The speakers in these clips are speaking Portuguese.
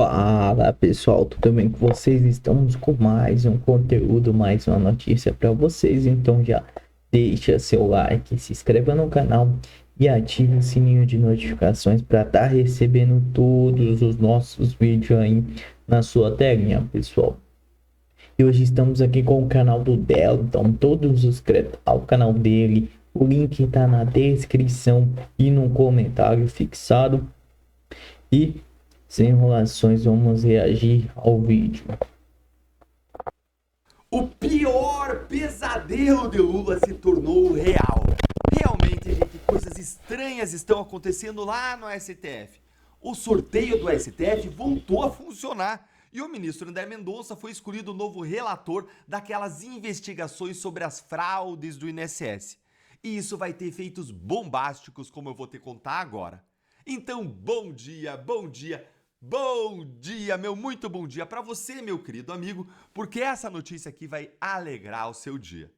Fala pessoal, tudo bem com vocês? Estamos com mais um conteúdo, mais uma notícia para vocês. Então já deixa seu like, se inscreva no canal e ative o sininho de notificações para estar recebendo todos os nossos vídeos aí na sua telinha, pessoal. E hoje estamos aqui com o canal do Delo, então todos os inscritos ao canal dele, o link está na descrição e no comentário fixado. E sem enrolações, vamos reagir ao vídeo. O pior pesadelo de Lula se tornou real. Realmente, gente, coisas estranhas estão acontecendo lá no STF. O sorteio do STF voltou a funcionar e o ministro André Mendonça foi escolhido o novo relator daquelas investigações sobre as fraudes do INSS. E isso vai ter efeitos bombásticos, como eu vou te contar agora. Então, bom dia, bom dia. Bom dia, muito bom dia para você, meu querido amigo, porque essa notícia aqui vai alegrar o seu dia.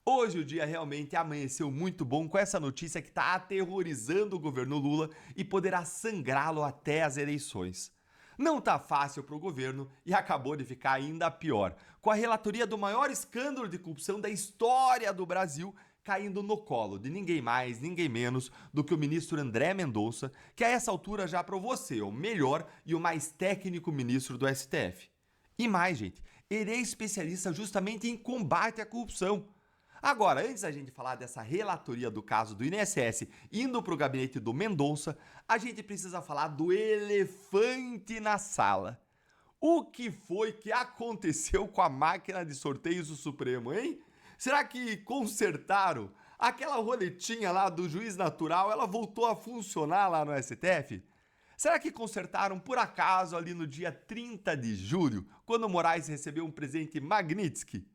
Hoje o dia realmente amanheceu muito bom com essa notícia que está aterrorizando o governo Lula e poderá sangrá-lo até as eleições. Não tá fácil para o governo e acabou de ficar ainda pior, com a relatoria do maior escândalo de corrupção da história do Brasil caindo no colo de ninguém mais, ninguém menos do que o ministro André Mendonça, que a essa altura já provou ser o melhor e o mais técnico ministro do STF. E mais, gente, ele é especialista justamente em combate à corrupção. Agora, antes da gente falar dessa relatoria do caso do INSS indo para o gabinete do Mendonça, a gente precisa falar do elefante na sala. O que foi que aconteceu com a máquina de sorteios do Supremo, hein? Será que consertaram? Aquela roletinha lá do juiz natural, ela voltou a funcionar lá no STF? Será que consertaram por acaso ali no dia 30 de julho, quando o Moraes recebeu um presente Magnitsky?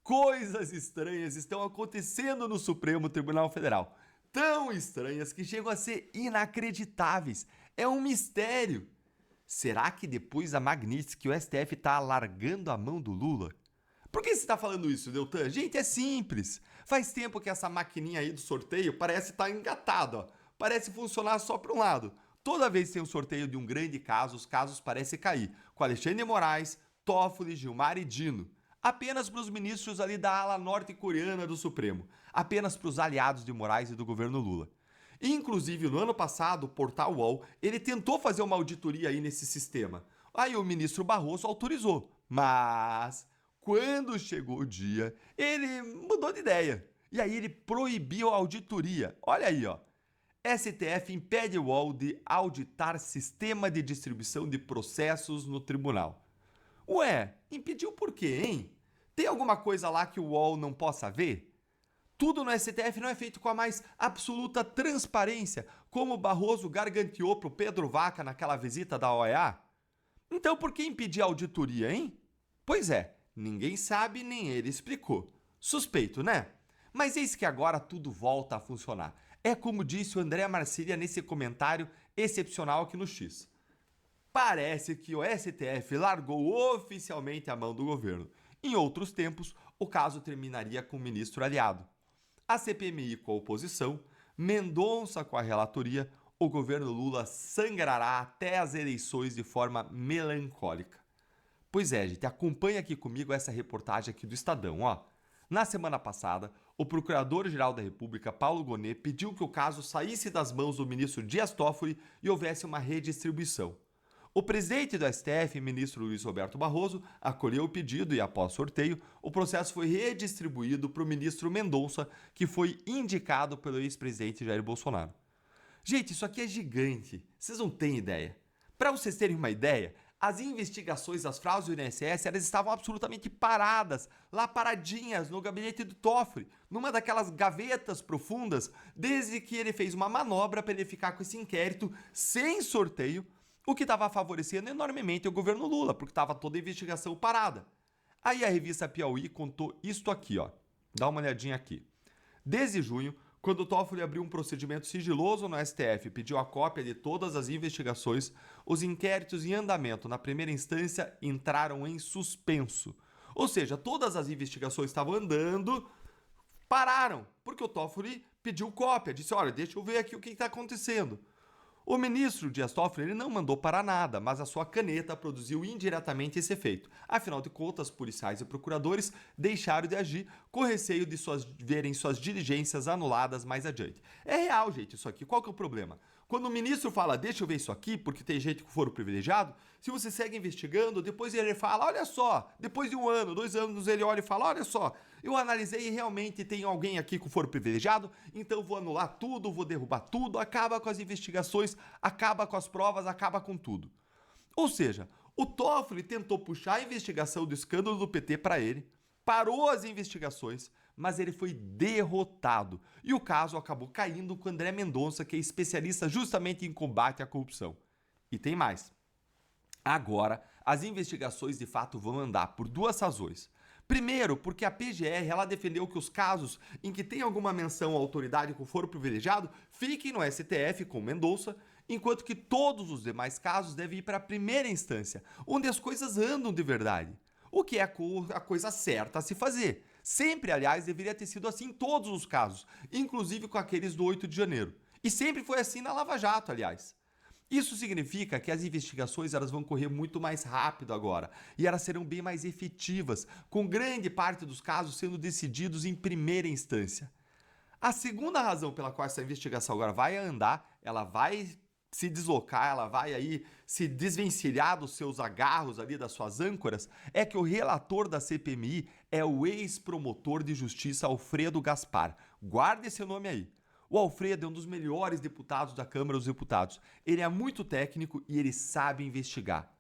Coisas estranhas estão acontecendo no Supremo Tribunal Federal. Tão estranhas que chegam a ser inacreditáveis. É um mistério. Será que depois da Magnitsky o STF está largando a mão do Lula? Por que você está falando isso, Deltan? Gente, é simples. Faz tempo que essa maquininha aí do sorteio parece estar engatada, ó. Parece funcionar só para um lado. Toda vez que tem um sorteio de um grande caso, os casos parecem cair. Com Alexandre de Moraes, Toffoli, Gilmar e Dino. Apenas para os ministros ali da ala norte-coreana do Supremo. Apenas para os aliados de Moraes e do governo Lula. Inclusive, no ano passado, o portal UOL, ele tentou fazer uma auditoria aí nesse sistema. Aí o ministro Barroso autorizou, mas quando chegou o dia, ele mudou de ideia. E aí ele proibiu a auditoria. Olha aí, ó. STF impede o UOL de auditar sistema de distribuição de processos no tribunal. Ué, impediu por quê, hein? Tem alguma coisa lá que o UOL não possa ver? Tudo no STF não é feito com a mais absoluta transparência, como o Barroso garganteou para o Pedro Vaca naquela visita da OEA? Então por que impedir a auditoria, hein? Pois é, ninguém sabe nem ele explicou. Suspeito, né? Mas eis que agora tudo volta a funcionar. É como disse o André Marcília nesse comentário excepcional aqui no X. Parece que o STF largou oficialmente a mão do governo. Em outros tempos, o caso terminaria com o ministro aliado. A CPMI com a oposição, Mendonça com a relatoria, o governo Lula sangrará até as eleições de forma melancólica. Pois é, gente, acompanha aqui comigo essa reportagem aqui do Estadão, ó. Na semana passada, o Procurador-Geral da República, Paulo Gonet, pediu que o caso saísse das mãos do ministro Dias Toffoli e houvesse uma redistribuição. O presidente do STF, ministro Luiz Roberto Barroso, acolheu o pedido e, após sorteio, o processo foi redistribuído para o ministro Mendonça, que foi indicado pelo ex-presidente Jair Bolsonaro. Gente, isso aqui é gigante. Vocês não têm ideia. Para vocês terem uma ideia, as investigações das fraudes do INSS, elas estavam absolutamente paradas, lá paradinhas no gabinete do Toffoli, numa daquelas gavetas profundas, desde que ele fez uma manobra para ele ficar com esse inquérito sem sorteio, o que estava favorecendo enormemente o governo Lula, porque estava toda a investigação parada. Aí a revista Piauí contou isto aqui, ó. Dá uma olhadinha aqui. Desde junho, quando o Toffoli abriu um procedimento sigiloso no STF e pediu a cópia de todas as investigações, os inquéritos em andamento na primeira instância entraram em suspenso. Ou seja, todas as investigações estavam andando, pararam, porque o Toffoli pediu cópia, disse, olha, deixa eu ver aqui o que está acontecendo. O ministro Dias Toffoli ele não mandou parar nada, mas a sua caneta produziu indiretamente esse efeito. Afinal de contas, policiais e procuradores deixaram de agir com receio de verem suas diligências anuladas mais adiante. É real, gente, isso aqui. Qual que é o problema? Quando o ministro fala, deixa eu ver isso aqui, porque tem gente com foro privilegiado, se você segue investigando, depois ele fala, olha só, depois de 1 ano, 2 anos, ele olha e fala, olha só, eu analisei e realmente tem alguém aqui com foro privilegiado, então vou anular tudo, vou derrubar tudo, acaba com as investigações, acaba com as provas, acaba com tudo. Ou seja, o Toffoli tentou puxar a investigação do escândalo do PT para ele, parou as investigações, mas ele foi derrotado. E o caso acabou caindo com André Mendonça, que é especialista justamente em combate à corrupção. E tem mais. Agora, as investigações de fato vão andar por 2 razões. Primeiro, porque a PGR ela defendeu que os casos em que tem alguma menção à autoridade com foro privilegiado fiquem no STF com Mendonça, enquanto que todos os demais casos devem ir para a primeira instância, onde as coisas andam de verdade. O que é a coisa certa a se fazer. Sempre, aliás, deveria ter sido assim em todos os casos, inclusive com aqueles do 8 de janeiro. E sempre foi assim na Lava Jato, aliás. Isso significa que as investigações elas vão correr muito mais rápido agora e elas serão bem mais efetivas, com grande parte dos casos sendo decididos em primeira instância. A segunda razão pela qual essa investigação agora vai andar, ela vai se deslocar, ela vai aí se desvencilhar dos seus agarros ali, das suas âncoras, é que o relator da CPMI é o ex-promotor de justiça Alfredo Gaspar. Guarde esse nome aí. O Alfredo é um dos melhores deputados da Câmara dos Deputados. Ele é muito técnico e ele sabe investigar.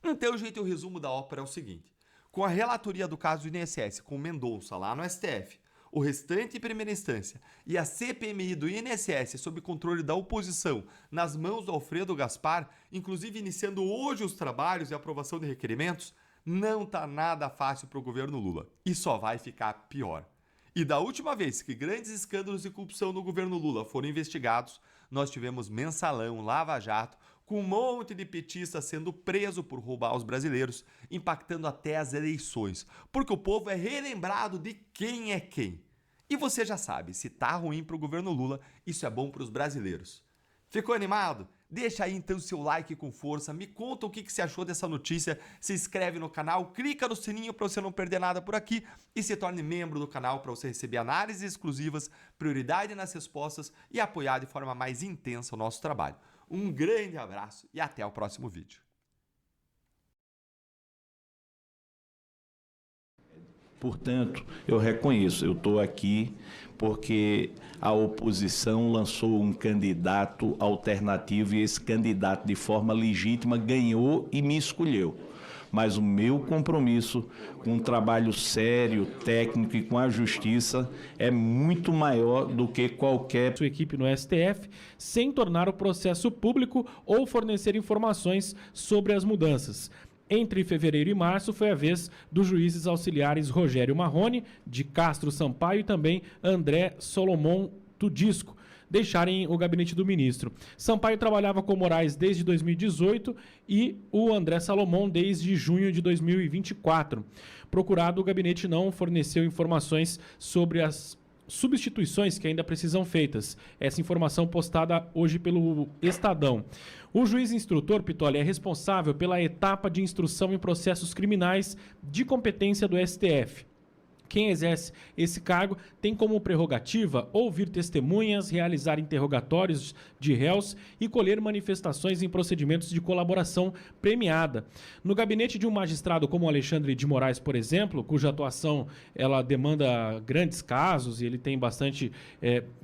Então, gente, o resumo da ópera é o seguinte. Com a relatoria do caso do INSS com Mendonça lá no STF, o restante em primeira instância e a CPMI do INSS sob controle da oposição nas mãos do Alfredo Gaspar, inclusive iniciando hoje os trabalhos e aprovação de requerimentos, não tá nada fácil para o governo Lula e só vai ficar pior. E da última vez que grandes escândalos de corrupção no governo Lula foram investigados, nós tivemos mensalão, Lava Jato, com um monte de petistas sendo preso por roubar os brasileiros, impactando até as eleições, porque o povo é relembrado de quem é quem. E você já sabe, se tá ruim pro governo Lula, isso é bom pros brasileiros. Ficou animado? Deixa aí então seu like com força, me conta o que você achou dessa notícia, se inscreve no canal, clica no sininho para você não perder nada por aqui e se torne membro do canal para você receber análises exclusivas, prioridade nas respostas e apoiar de forma mais intensa o nosso trabalho. Um grande abraço e até o próximo vídeo. Portanto, eu reconheço, eu estou aqui porque a oposição lançou um candidato alternativo e esse candidato, de forma legítima, ganhou e me escolheu. Mas o meu compromisso com um trabalho sério, técnico e com a justiça é muito maior do que qualquer... Sua equipe no STF, sem tornar o processo público ou fornecer informações sobre as mudanças. Entre fevereiro e março foi a vez dos juízes auxiliares Rogério Marrone, de Castro Sampaio e também André Solomon Tudisco deixarem o gabinete do ministro. Sampaio trabalhava com Moraes desde 2018 e o André Salomão desde junho de 2024. Procurado, o gabinete não forneceu informações sobre as substituições que ainda precisam feitas. Essa informação postada hoje pelo Estadão. O juiz instrutor Pitoli é responsável pela etapa de instrução em processos criminais de competência do STF. Quem exerce esse cargo tem como prerrogativa ouvir testemunhas, realizar interrogatórios de réus e colher manifestações em procedimentos de colaboração premiada. No gabinete de um magistrado como Alexandre de Moraes, por exemplo, cuja atuação ela demanda grandes casos e ele tem bastante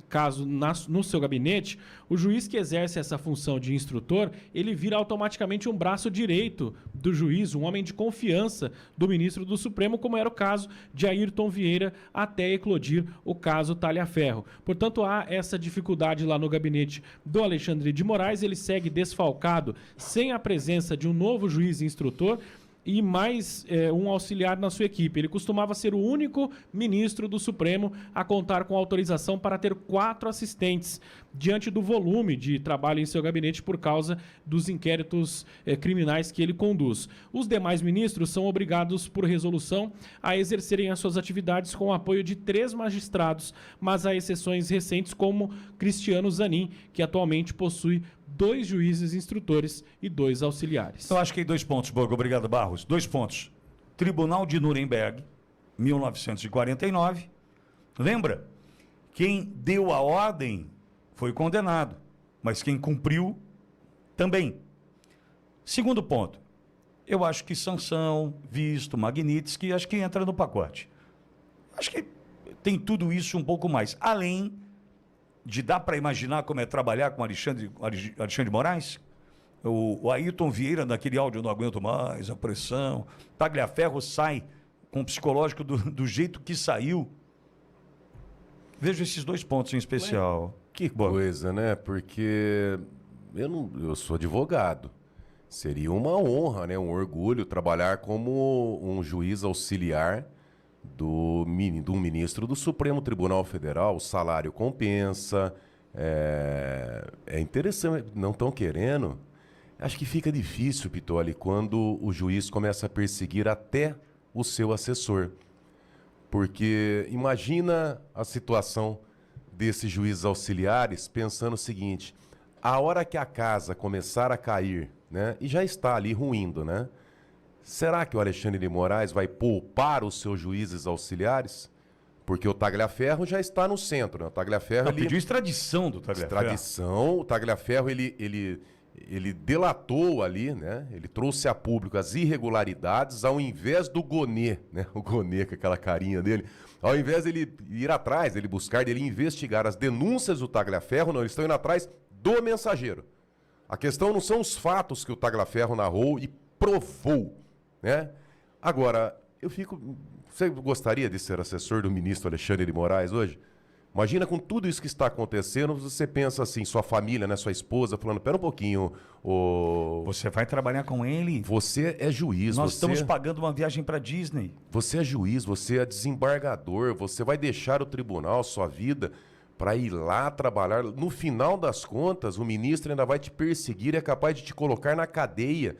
caso no seu gabinete, o juiz que exerce essa função de instrutor, ele vira automaticamente um braço direito do juiz, um homem de confiança do ministro do Supremo, como era o caso de Ayrton Vieira, até eclodir o caso Talhaferro. Portanto, há essa dificuldade lá no gabinete do Alexandre de Moraes, ele segue desfalcado, sem a presença de um novo juiz instrutor e mais um auxiliar na sua equipe. Ele costumava ser o único ministro do Supremo a contar com autorização para ter 4 assistentes, diante do volume de trabalho em seu gabinete por causa dos inquéritos criminais que ele conduz. Os demais ministros são obrigados por resolução a exercerem as suas atividades com o apoio de 3 magistrados, mas há exceções recentes como Cristiano Zanin, que atualmente possui 2 juízes instrutores e 2 auxiliares. Eu acho que tem 2 pontos, Borgo. Obrigado, Barros. 2 pontos. Tribunal de Nuremberg, 1949. Lembra? Quem deu a ordem foi condenado, mas quem cumpriu também. Segundo ponto. Eu acho que sanção, visto, Magnitsky, acho que entra no pacote. Acho que tem tudo isso um pouco mais. Além de dar para imaginar como é trabalhar com Alexandre de Moraes. O Ayrton Vieira, naquele áudio, eu não aguento mais, a pressão. Tagliaferro sai com o psicológico do jeito que saiu. Vejo esses 2 pontos em especial. Que coisa, né? Porque eu sou advogado. Seria uma honra, né? Um orgulho trabalhar como um juiz auxiliar do ministro do Supremo Tribunal Federal. O salário compensa. É interessante. Não estão querendo. Acho que fica difícil, Pitoli, quando o juiz começa a perseguir até o seu assessor. Porque imagina a situação desses juízes auxiliares pensando o seguinte: a hora que a casa começar a cair, né, e já está ali ruindo, né? Será que o Alexandre de Moraes vai poupar os seus juízes auxiliares? Porque o Tagliaferro já está no centro, né? O Tagliaferro pediu extradição do Tagliaferro. Extradição. O Tagliaferro ele delatou ali, né? Ele trouxe a público as irregularidades ao invés do Gonê, né? O Gonê com aquela carinha dele. Ao invés dele ir atrás, dele buscar, dele investigar as denúncias do Tagliaferro, não, eles estão indo atrás do mensageiro. A questão não são os fatos que o Tagliaferro narrou e provou, né? Agora, você gostaria de ser assessor do ministro Alexandre de Moraes hoje? Imagina com tudo isso que está acontecendo, você pensa assim, sua família, né, sua esposa, falando, pera um pouquinho, Você vai trabalhar com ele? Você é juiz. Nós estamos pagando uma viagem para Disney. Você é juiz, você é desembargador, você vai deixar o tribunal, sua vida, para ir lá trabalhar. No final das contas, o ministro ainda vai te perseguir e é capaz de te colocar na cadeia.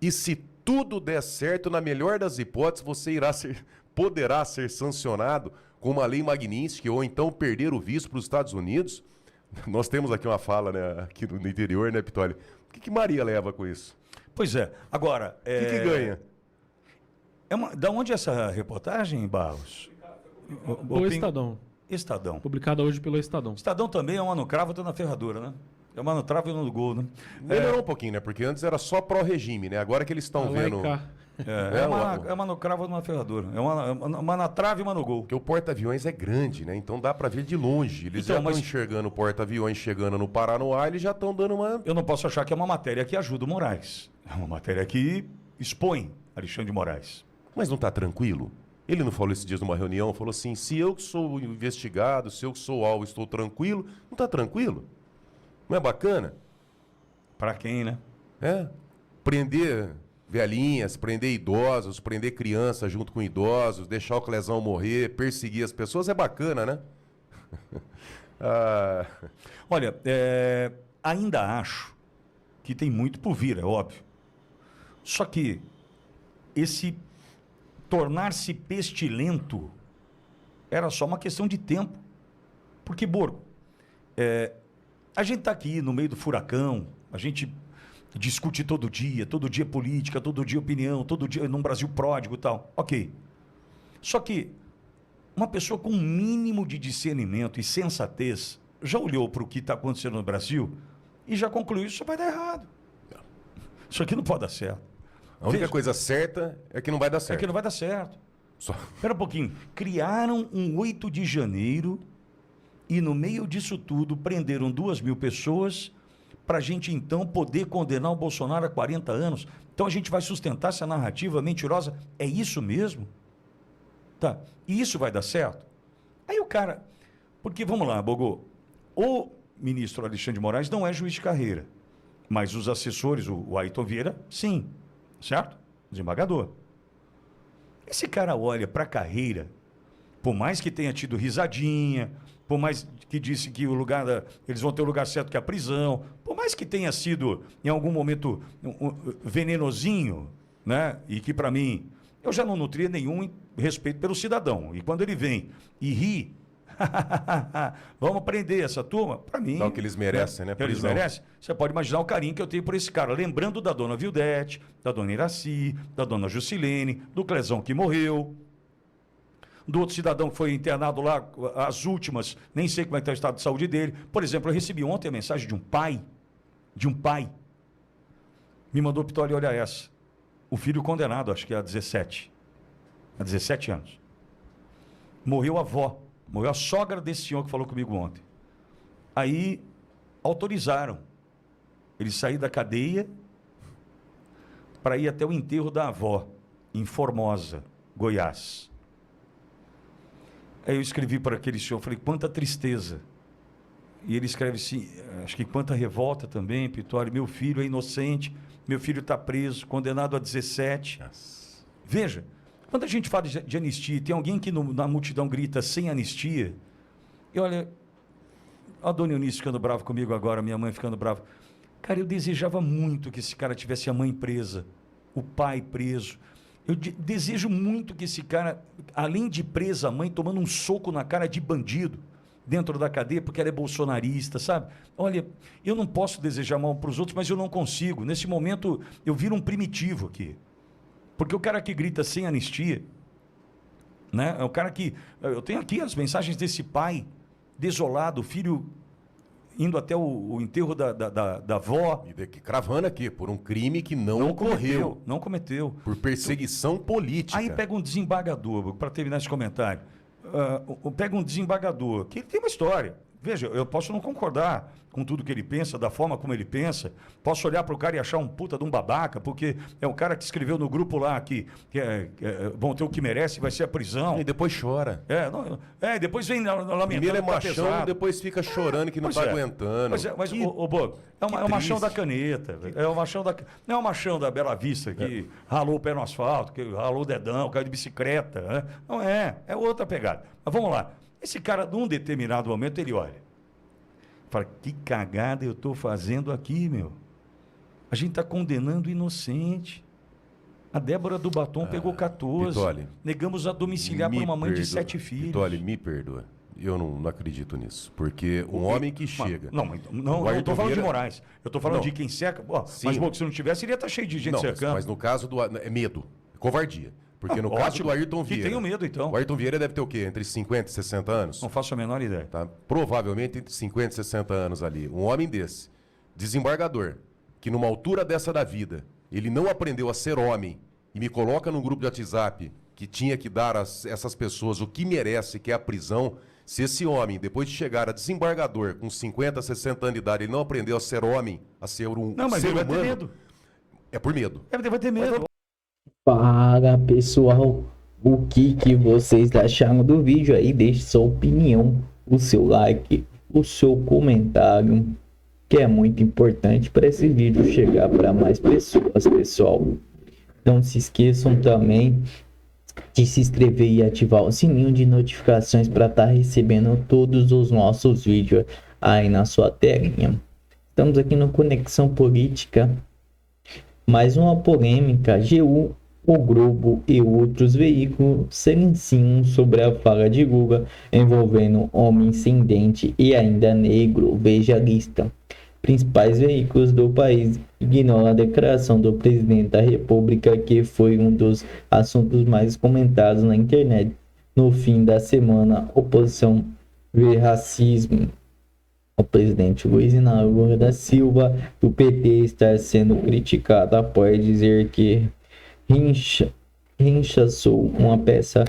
E se tudo der certo, na melhor das hipóteses, você poderá ser sancionado com uma lei Magnitsky ou então perder o visto para os Estados Unidos. Nós temos aqui uma fala, né, aqui no interior, né, Pitoli? O que Maria leva com isso? Pois é. Agora... O que ganha? Da onde é essa reportagem, Barros? O Estadão. Estadão. Publicada hoje pelo Estadão. Estadão também é uma no cravo, outra na ferradura, né? É uma no travo e uma no gol, né? Melhorou um pouquinho, né? Porque antes era só pró-regime, né? Agora que eles estão vendo... É uma no cravo e uma na ferradura. É uma na trave e uma no gol. Porque o porta-aviões é grande, né? Então dá pra ver de longe. Eles já estão enxergando o porta-aviões chegando no Paranoá, eles já estão dando uma... Eu não posso achar que é uma matéria que ajuda o Moraes. É uma matéria que expõe Alexandre de Moraes. Mas não tá tranquilo? Ele não falou esses dias numa reunião, falou assim, se eu que sou investigado, se eu que sou alvo, estou tranquilo. Não tá tranquilo? Não é bacana? Pra quem, né? Prender velhinhas, prender idosos, prender crianças junto com idosos, deixar o Clezão morrer, perseguir as pessoas, é bacana, né? Olha, ainda acho que tem muito por vir, é óbvio. Só que esse tornar-se pestilento era só uma questão de tempo. Porque, Borgo, a gente está aqui no meio do furacão, a gente discute todo dia política, todo dia opinião, todo dia num Brasil pródigo e tal. Ok. Só que uma pessoa com um mínimo de discernimento e sensatez já olhou para o que está acontecendo no Brasil e já concluiu, isso vai dar errado. Isso aqui não pode dar certo. A única coisa certa é que não vai dar certo. É que não vai dar certo. Só. Espera um pouquinho. Criaram um 8 de janeiro e no meio disso tudo prenderam 2.000 pessoas para a gente então poder condenar o Bolsonaro a 40 anos. Então a gente vai sustentar essa narrativa mentirosa. É isso mesmo? Tá. E isso vai dar certo? Aí o cara... Porque, vamos lá, Bogô. O ministro Alexandre de Moraes não é juiz de carreira. Mas os assessores, o Ayrton Vieira, sim. Certo? Desembargador. Esse cara olha para a carreira, por mais que tenha tido risadinha, por mais que disse que eles vão ter o lugar certo que é a prisão, por mais que tenha sido, em algum momento, venenosinho, né? E que, para mim, eu já não nutria nenhum respeito pelo cidadão. E quando ele vem e ri Vamos prender essa turma? Para mim. Não, que eles merecem, né? Que eles Prisão. merecem. Você pode imaginar o carinho que eu tenho por esse cara. Lembrando da dona Vildete, da dona Iraci, da dona Juscelene, do Clezão que morreu, do outro cidadão que foi internado lá, as últimas, nem sei como é que está o estado de saúde dele. Por exemplo, eu recebi ontem a mensagem de um pai, me mandou, Pitoli, olha essa. O filho condenado, acho que há 17 anos. Morreu a avó, morreu a sogra desse senhor que falou comigo ontem. Aí autorizaram ele sair da cadeia para ir até o enterro da avó, em Formosa, Goiás. Aí eu escrevi para aquele senhor, falei, quanta tristeza. E ele escreve assim, acho que quanta revolta também, Pitoli, meu filho é inocente, meu filho está preso, condenado a 17. Nossa. Veja, quando a gente fala de anistia, tem alguém que na multidão grita sem anistia, e olha, a dona Eunice ficando brava comigo agora, minha mãe ficando brava. Cara, eu desejava muito que esse cara tivesse a mãe presa, o pai preso. Eu desejo muito que esse cara, além de presa a mãe, tomando um soco na cara de bandido dentro da cadeia, porque ela é bolsonarista, sabe? Olha, eu não posso desejar mal para os outros, mas eu não consigo. Nesse momento, eu viro um primitivo aqui. Porque o cara que grita sem anistia, né? É o cara que... Eu tenho aqui as mensagens desse pai desolado, o filho indo até o enterro da avó. E cravando aqui, por um crime que não ocorreu. Não cometeu. Por perseguição política. Aí pega um desembargador, para terminar esse comentário, pega um desembargador, que ele tem uma história. Veja, eu posso não concordar com tudo que ele pensa, da forma como ele pensa, posso olhar para o cara e achar um puta de um babaca, porque é o cara que escreveu no grupo lá que vão ter o que merece, vai ser a prisão. E depois chora. Depois vem lamentando. Primeiro é que tá machão, pesado. Depois fica chorando que não Pois está aguentando. Mas ô Bogo, é o machão da triste. caneta, é o machão não é o machão da Bela Vista que ralou o pé no asfalto, que ralou o dedão, caiu de bicicleta, né? Não é outra pegada. Mas vamos lá, esse cara, num determinado momento, ele olha, fala, que cagada eu estou fazendo aqui, meu. A gente está condenando o inocente. A Débora do Batom pegou 14. Pitoli, negamos a domiciliar para uma mãe de 7 filhos. Pitoli, me perdoa. Eu não acredito nisso. Porque um homem que chega... Não estou falando de Moraes. Eu estou falando de quem cerca... Mas, se não tivesse, ele ia estar cheio de gente cercando. Mas no caso do... É medo. É covardia. Porque no caso do Ayrton Vieira... Que tenho medo, então. O Ayrton Vieira deve ter o quê? Entre 50 e 60 anos? Não faço a menor ideia. Tá? Provavelmente entre 50 e 60 anos ali. Um homem desse, desembargador, que numa altura dessa da vida, ele não aprendeu a ser homem e me coloca num grupo de WhatsApp que tinha que dar a essas pessoas o que merece, que é a prisão. Se esse homem, depois de chegar a desembargador com 50, 60 anos de idade, ele não aprendeu a ser homem, a ser um não, mas ser ele humano, vai ter medo. É por medo. Ele vai ter medo. Fala pessoal, o que vocês acharam do vídeo aí? Deixe sua opinião, o seu like, o seu comentário, que é muito importante para esse vídeo chegar para mais pessoas, pessoal. Não se esqueçam também de se inscrever e ativar o sininho de notificações para estar recebendo todos os nossos vídeos aí na sua telinha. Estamos aqui no Conexão Política. Mais uma polêmica, G1, o Globo e outros veículos silenciam sobre a fala de Lula envolvendo homem sem dente e ainda negro. Veja a lista. Principais veículos do país ignoram a declaração do presidente da República, que foi um dos assuntos mais comentados na internet no fim da semana. Oposição vê racismo. O presidente Luiz Inácio Lula da Silva, do PT, está sendo criticado após dizer que rechaçou uma peça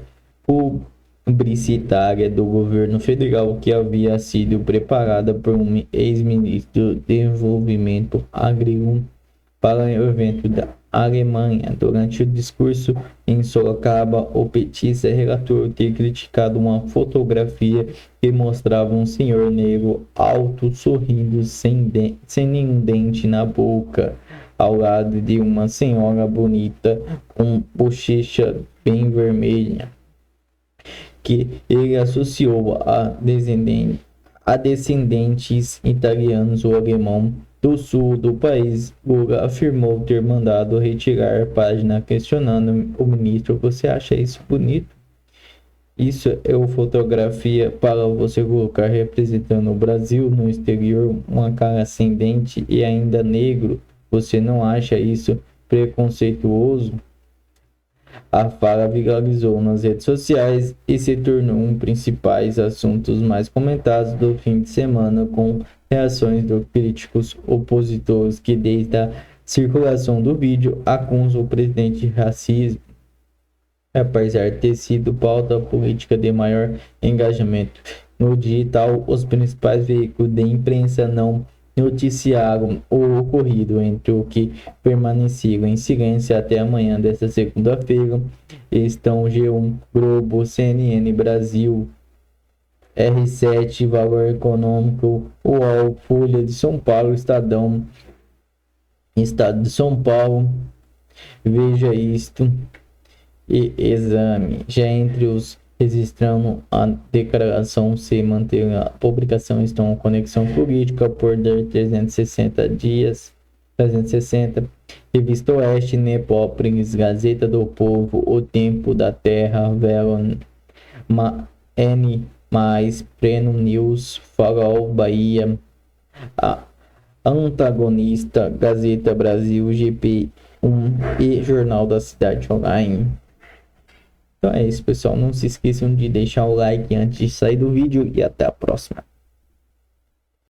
publicitária do governo federal que havia sido preparada por um ex-ministro de Desenvolvimento Agrícola para o evento da Alemanha. Durante o discurso em Sorocaba, o petista relator ter criticado uma fotografia que mostrava um senhor negro alto sorrindo sem nenhum dente na boca, ao lado de uma senhora bonita com bochecha bem vermelha, que ele associou a descendentes italianos ou alemão do sul do país. Lula afirmou ter mandado retirar a página questionando o ministro. Você acha isso bonito? Isso é fotografia para você colocar representando o Brasil no exterior, uma cara ascendente e ainda negro. Você não acha isso preconceituoso? A fala viralizou nas redes sociais e se tornou um dos principais assuntos mais comentados do fim de semana, com reações dos críticos opositores que, desde a circulação do vídeo, acusam o presidente de racismo, apesar de ter sido pauta política de maior engajamento. No digital, os principais veículos de imprensa não noticiaram o ocorrido, entre o que permaneceram em silêncio até amanhã desta segunda-feira estão G1, Globo, CNN Brasil, R7, Valor Econômico, UOL, Folha de São Paulo, Estadão, Estado de São Paulo, Veja Isto e Exame. Já entre os registrando a declaração se manter a publicação estão Conexão Política, Poder 360 Dias, 360, Revista Oeste, Nepópolis, Gazeta do Povo, O Tempo da Terra, Velo, N+, Pleno News, Farol, Bahia, a Antagonista, Gazeta Brasil, GP1 e Jornal da Cidade Online. Então é isso, pessoal. Não se esqueçam de deixar o like antes de sair do vídeo e até a próxima.